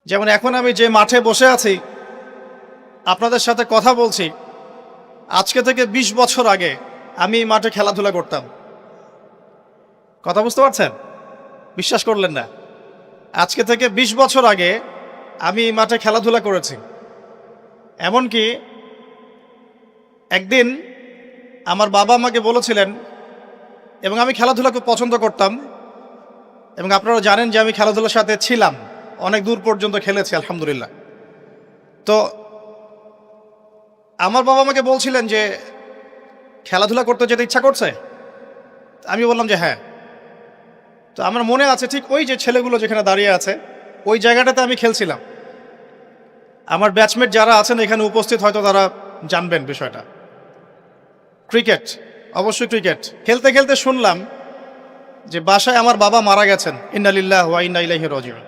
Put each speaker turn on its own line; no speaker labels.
যেমন এখন আমি যে মাঠে বসে আছি, আপনাদের সাথে কথা বলছি, আজকে থেকে ২০ বছর আগে আমি এই মাঠে খেলাধুলা করতাম। কথা বুঝতে পারছেন? বিশ্বাস করলেন না। আজকে থেকে ২০ বছর আগে আমি এই মাঠে খেলাধুলা করেছি। এমনকি একদিন আমার বাবা আমাকে বলেছিলেন, এবং আমি খেলাধুলা খুব পছন্দ করতাম, এবং আপনারা জানেন যে আমি খেলাধুলার সাথে ছিলাম, অনেক দূর পর্যন্ত খেলেছি আলহামদুলিল্লাহ। তো আমার বাবা আমাকে বলছিলেন যে খেলাধুলা করতে যেতে ইচ্ছা করছে। আমি বললাম যে হ্যাঁ। তো আমার মনে আছে ঠিক ওই যে ছেলেগুলো যেখানে দাঁড়িয়ে আছে ওই জায়গাটাতে আমি খেলছিলাম। আমার ব্যাচমেট যারা আছেন এখানে উপস্থিত হয়তো তারা জানবেন বিষয়টা। ক্রিকেট, অবশ্যই ক্রিকেট খেলতে খেলতে শুনলাম যে বাসায় আমার বাবা মারা গেছেন। ইন্না লিল্লাহি ওয়া ইন্না ইলাইহি রাজিউন।